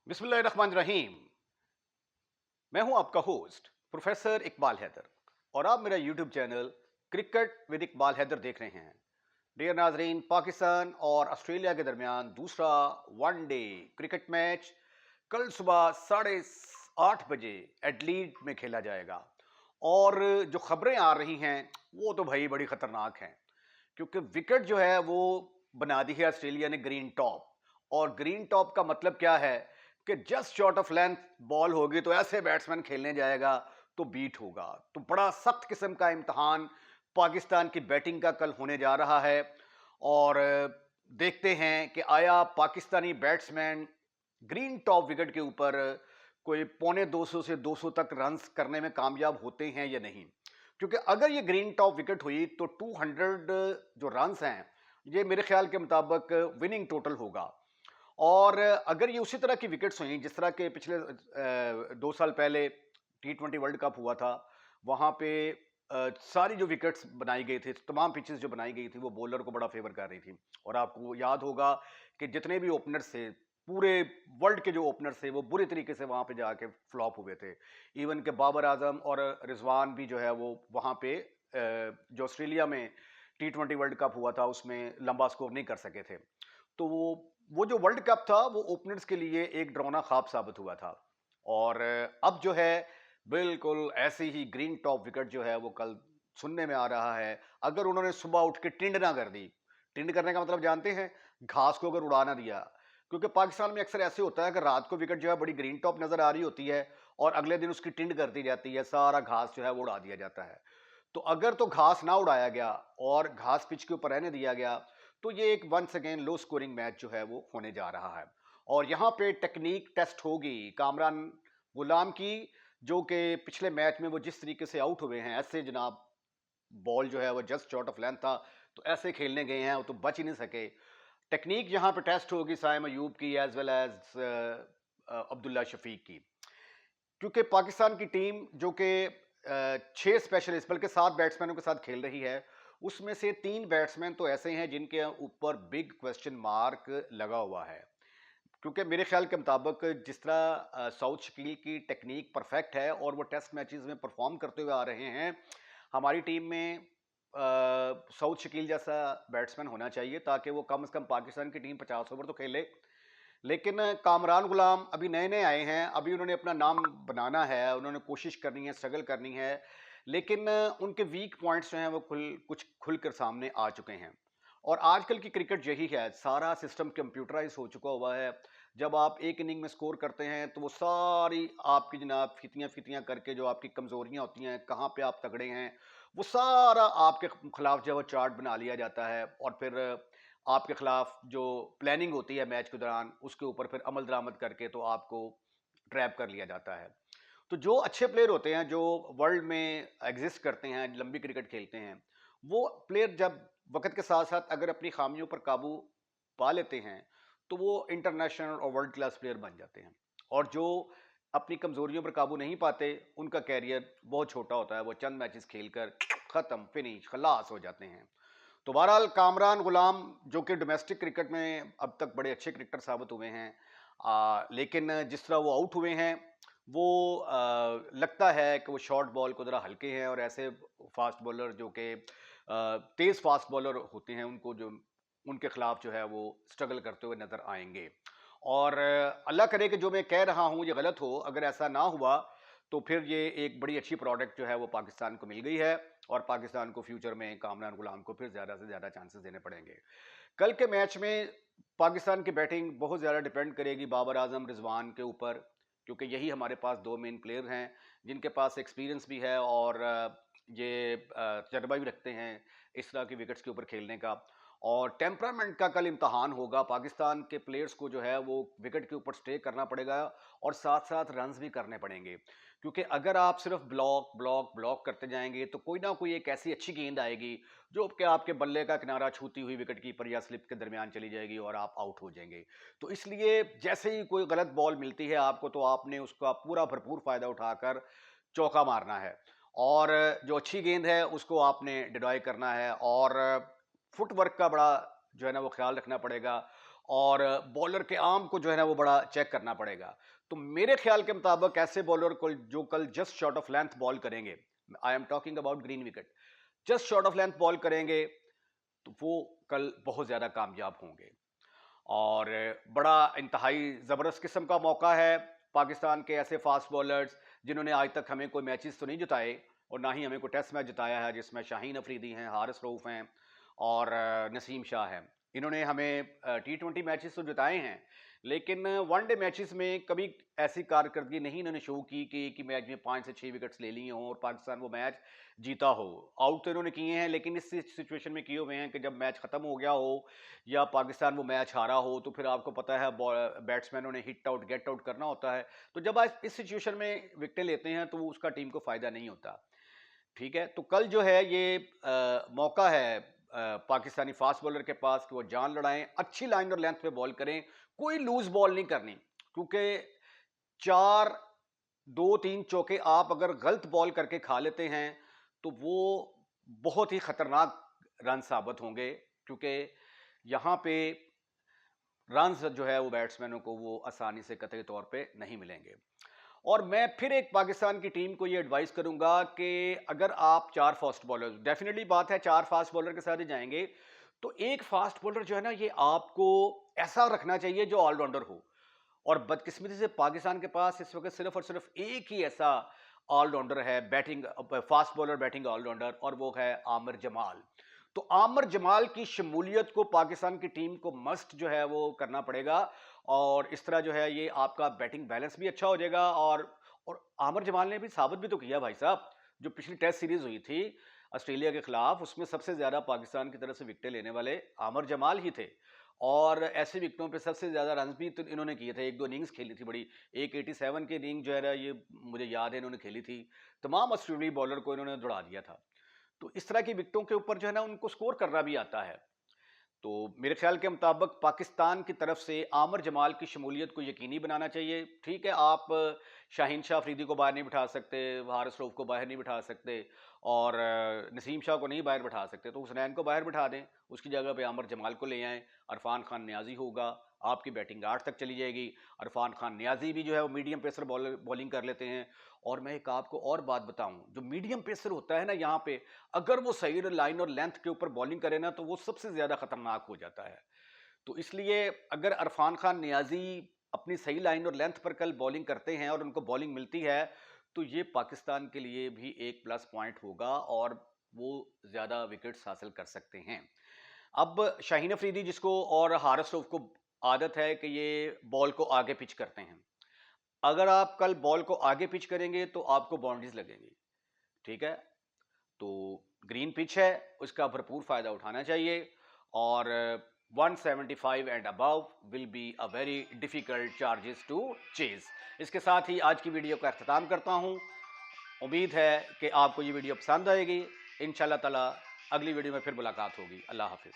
बिस्मिल्लाहिर्रहमानिर्रहीम। मैं हूं आपका होस्ट प्रोफेसर इकबाल हैदर और आप मेरा YouTube channel cricket with Iqbal Haider देख रहे हैं। डियर नाजरीन, पाकिस्तान और ऑस्ट्रेलिया के दरमियान दूसरा वनडे क्रिकेट मैच कल सुबह 8:30 बजे एडलीड में खेला जाएगा। और जो खबरें आ रही हैं वो तो भाई बड़ी खतरनाक हैं, क्योंकि विकेट जो है वो बना दी है ऑस्ट्रेलिया ने ग्रीन टॉप। और ग्रीन टॉप का मतलब क्या है कि just short of length ball होगी तो ऐसे बैट्समैन खेलने जाएगा तो बीट होगा। तो बड़ा सख्त किस्म का इम्तहान पाकिस्तान की बैटिंग का कल होने जा रहा है। और देखते हैं कि आया Pakistani batsman green top wicket के ऊपर कोई पौने 200 से 200 तक रन्स करने में कामयाब होते हैं या नहीं। क्योंकि अगर ये ग्रीन टॉप विकेट हुई तो 200 जो रन्स हैं ये मेरे ख्याल के मुताबिक विनिंग टोटल होगा। और अगर ये उसी तरह की विकेट्स हुई जिस तरह के पिछले 2 साल पहले T20 वर्ल्ड कप हुआ था, वहां पे सारी जो विकेट्स बनाई गई थी, तमाम पिचेस जो बनाई गई थी वो बॉलर को बड़ा फेवर कर रही थी। और आपको याद होगा कि जितने भी ओपनर्स थे, पूरे वर्ल्ड के जो ओपनर्स थे वो बुरी तरीके से वहां पे जाके फ्लॉप हुए थे। इवन के बाबर आजम और रिजवान भी जो है वो वहां पे जो ऑस्ट्रेलिया में T20 वर्ल्ड कप हुआ था उसमें लंबा स्कोर नहीं कर सके थे। तो वो जो वर्ल्ड कप था वो ओपनर्स के लिए एक डरावना ख्वाब साबित हुआ था। और अब जो है बिल्कुल ऐसी ही ग्रीन टॉप विकेट जो है वो कल सुनने में आ रहा है। अगर उन्होंने सुबह उठ के टिंड ना कर दी, टिंड करने का मतलब जानते हैं, घास को अगर उड़ा ना दिया। क्योंकि पाकिस्तान में अक्सर ऐसे होता है कि रात को विकेट जो है बड़ी ग्रीन टॉप नजर आ रही होती है और अगले दिन उसकी टिंड कर दी जाती है, सारा घास जो है वो उड़ा दिया जाता है। तो अगर तो घास ना उड़ाया गया और घास पिच के ऊपर रहने दिया गया तो ये एक once again low scoring match जो है वो होने जा रहा है। और यहाँ पे टेक्निक टेस्ट होगी कामरान गुलाम की, जो कि पिछले मैच में वो जिस तरीके से आउट हुए हैं, ऐसे जनाब बॉल जो है वो जस्ट शॉर्ट ऑफ लेंथ था, तो ऐसे खेलने गए हैं वो तो बच ही नहीं सके। टेक्निक यहाँ पे टेस्ट होगी साइम अयूब की as well as Abdullah Shafique की। क्योंकि पाकिस्तान की टीम जो कि 6 स्पेशलिस्ट बल्कि 7 बैट्समैनों के साथ खेल रही है, उसमें से 3 बैट्समैन तो ऐसे हैं जिनके ऊपर बिग क्वेश्चन मार्क लगा हुआ है। क्योंकि मेरे ख्याल के मुताबिक जिस तरह साउथ शकील की टेक्निक परफेक्ट है और वो टेस्ट मैचेस में परफॉर्म करते हुए आ रहे हैं, हमारी टीम में साउथ शकील जैसा बैट्समैन होना चाहिए ताकि वो कम से कम पाकिस्तान की टीम 50 ओवर तो खेले। लेकिन कामरान गुलाम अभी नए नए आए हैं, अभी उन्होंने अपना नाम बनाना है, उन्होंने कोशिश करनी है, स्ट्रगल करनी है। लेकिन उनके वीक पॉइंट्स जो हैं वो कुछ खुलकर सामने आ चुके हैं। और आजकल की क्रिकेट यही है, सारा सिस्टम कंप्यूटराइज हो चुका हुआ है। जब आप एक इनिंग में स्कोर करते हैं तो वो सारी आपकी जनाब फितियाँ फितियाँ करके जो आपकी कमजोरियां होती हैं, कहाँ पे आप तगड़े हैं, वो सारा आपके खिलाफ जो है वो चार्ट बना लिया जाता है। और फिर आपके खिलाफ जो प्लानिंग होती है मैच के दौरान, उसके ऊपर फिर अमल दरामद करके तो आपको ट्रैप कर लिया जाता है। तो जो अच्छे प्लेयर होते हैं, जो वर्ल्ड में एग्जिस्ट करते हैं, लंबी क्रिकेट खेलते हैं, वो प्लेयर जब वक्त के साथ साथ अगर अपनी खामियों पर काबू पा लेते हैं तो वो इंटरनेशनल और वर्ल्ड क्लास प्लेयर बन जाते हैं। और जो अपनी कमजोरियों पर काबू नहीं पाते, उनका कैरियर बहुत छोटा होता है, वो चंद मैचेस खेलकर खत्म, फिनिश, खलास हो जाते हैं। तो बहरहाल कामरान गुलाम जो कि डोमेस्टिक क्रिकेट में अब तक बड़े अच्छे क्रिकेटर साबित हुए हैं, लेकिन जिस तरह वो आउट हुए हैं वो लगता है कि वो शॉर्ट बॉल को ज़रा हल्के हैं। और ऐसे फास्ट बॉलर जो कि तेज़ फास्ट बॉलर होते हैं, उनको जो उनके खिलाफ जो है वो स्ट्रगल करते हुए नज़र आएंगे। और अल्लाह करे कि जो मैं कह रहा हूँ ये गलत हो, अगर ऐसा ना हुआ तो फिर ये एक बड़ी अच्छी प्रोडक्ट जो है वो पाकिस्तान को मिल गई है और पाकिस्तान को फ्यूचर में कामरान गुलाम को फिर ज़्यादा से ज़्यादा चांसेस देने पड़ेंगे। कल के मैच में पाकिस्तान की बैटिंग बहुत ज़्यादा डिपेंड करेगी बाबर आजम रिजवान के ऊपर, क्योंकि यही हमारे पास दो मेन प्लेयर हैं जिनके पास एक्सपीरियंस भी है और ये तजर्बा भी रखते हैं इस तरह की विकेट्स के ऊपर खेलने का। और टेम्परामेंट का कल इम्तहान होगा, पाकिस्तान के प्लेयर्स को जो है वो विकेट के ऊपर स्टे करना पड़ेगा और साथ साथ रन्स भी करने पड़ेंगे। क्योंकि अगर आप सिर्फ ब्लॉक ब्लॉक ब्लॉक करते जाएंगे तो कोई ना कोई एक ऐसी अच्छी गेंद आएगी जो कि आपके बल्ले का किनारा छूती हुई विकेट कीपर या स्लिप के दरमियान चली जाएगी और आप आउट हो जाएंगे। तो इसलिए जैसे ही कोई गलत बॉल मिलती है आपको, तो आपने उसका पूरा भरपूर फायदा उठाकर चौका मारना है। और जो अच्छी गेंद है उसको आपने डिडॉय करना है और फुटवर्क का बड़ा जो है ना वो ख्याल रखना पड़ेगा। और बॉलर के आर्म को जो है ना वो बड़ा चेक करना पड़ेगा। तो मेरे ख्याल के मुताबिक ऐसे बॉलर को जो कल just short of length ball करेंगे, I am talking about green wicket, just short of length ball करेंगे तो वो कल बहुत ज़्यादा कामयाब होंगे। और बड़ा इंतहाई ज़बरदस्त किस्म का मौका है पाकिस्तान के ऐसे फास्ट बॉलर्स जिन्होंने आज तक हमें कोई मैचेस तो नहीं जिताए और ना ही हमें कोई टेस्ट मैच जिताया है, जिसमें शाहीन अफरीदी हैं, हारिस रऊफ हैं और नसीम शाह हैं। इन्होंने हमें T20 मैचेस तो जिताए हैं, लेकिन वनडे मैचेस में कभी ऐसी कारकर्दगी नहीं इन्होंने शो की कि एक ही मैच में 5 से 6 विकेट्स ले लिए हों और पाकिस्तान वो मैच जीता हो। आउट तो इन्होंने किए हैं, लेकिन इस सिचुएशन में किए हुए हैं कि जब मैच खत्म हो गया हो या पाकिस्तान वो मैच हारा हो, तो फिर आपको पता है बैट्समैनों ने हिट आउट गेट आउट करना होता है। तो जब आज इस सिचुएशन में विकेटें लेते हैं तो उसका टीम को फायदा नहीं होता। ठीक है, तो कल जो है ये मौका है पाकिस्तानी फास्ट बॉलर के पास कि वो जान लड़ाएं, अच्छी लाइन और लेंथ पे बॉल करें, कोई लूज बॉल नहीं करनी, क्योंकि 4 2 3 चौके आप अगर गलत बॉल करके खा लेते हैं तो वो बहुत ही खतरनाक रन साबित होंगे, क्योंकि यहाँ पे रन जो है वो बैट्समैनों को वो आसानी से कतई तौर पे नहीं मिलेंगे। और मैं फिर एक पाकिस्तान की टीम को ये एडवाइस करूंगा कि अगर आप 4 फास्ट बॉलर, डेफिनेटली बात है 4 फास्ट बॉलर के साथ ही जाएंगे, तो एक फास्ट बॉलर जो है ना ये आपको ऐसा रखना चाहिए जो ऑलराउंडर हो। और बदकिस्मती से पाकिस्तान के पास इस वक्त सिर्फ और सिर्फ एक ही ऐसा ऑलराउंडर है, batting fast bowler batting allrounder, और वो है आमिर जमाल। तो आमिर जमाल की शमूलियत को पाकिस्तान की टीम को मस्ट जो है वो करना पड़ेगा, और इस तरह जो है ये आपका बैटिंग बैलेंस भी अच्छा हो जाएगा। और आमिर जमाल ने भी साबित भी तो किया भाई साहब, जो पिछली टेस्ट सीरीज हुई थी ऑस्ट्रेलिया के खिलाफ, उसमें सबसे ज्यादा पाकिस्तान की तरफ से विकेटें लेने वाले आमिर जमाल ही थे। और ऐसे विकेटों पे सबसे ज्यादा रन भी तो इन्होंने किए थे, 1 2 इनिंग्स खेली थी बड़ी, एक 87 की इनिंग जो है ना ये मुझे याद है इन्होंने खेली थी, तमाम ऑस्ट्रेलियाई बॉलर को इन्होंने दौड़ा दिया था। तो इस तरह की विकेटों के ऊपर जो है ना उनको स्कोर करना भी आता है। तो मेरे ख्याल के मुताबिक पाकिस्तान की तरफ से आमिर जमाल की शमूलियत को यकीनी बनाना चाहिए। ठीक है, आप शाहीन शाह अफरीदी को बाहर नहीं बिठा सकते, हारिस रऊफ को बाहर नहीं बिठा सकते, और नसीम शाह को नहीं बाहर बिठा सकते, तो हुसनैन को बाहर बिठा दें, उसकी जगह पे आमिर जमाल को ले आएँ। अरफान खान न्याजी होगा, आपकी बैटिंग 8 तक चली जाएगी। अरफान खान न्याजी भी जो है वो मीडियम पेसर बॉलिंग कर लेते हैं। और मैं एक आपको और बात बताऊं, जो मीडियम पेसर होता है ना यहाँ पे, अगर वो सही लाइन और लेंथ के ऊपर बॉलिंग करे ना तो वो सबसे ज्यादा खतरनाक हो जाता है। तो इसलिए अगर अरफान खान नियाजी अपनी सही लाइन और लेंथ पर कल बॉलिंग करते हैं और उनको बॉलिंग मिलती है, तो ये पाकिस्तान के लिए भी एक प्लस पॉइंट होगा और वो ज्यादा विकेट्स हासिल कर सकते हैं। अब शाहीन अफरीदी जिसको और हारिस रऊफ को आदत है कि ये बॉल को आगे पिच करते हैं, अगर आप कल बॉल को आगे पिच करेंगे तो आपको बाउंड्रीज लगेंगी। ठीक है, तो ग्रीन पिच है, उसका भरपूर फायदा उठाना चाहिए। और 175 and above will be a very difficult charges to chase. इसके साथ ही आज की वीडियो का अख्ताम करता हूं। उम्मीद है कि आपको ये वीडियो पसंद आएगी। इंशाल्लाह ताला अगली वीडियो में फिर मुलाकात होगी। अल्लाह हाफिज।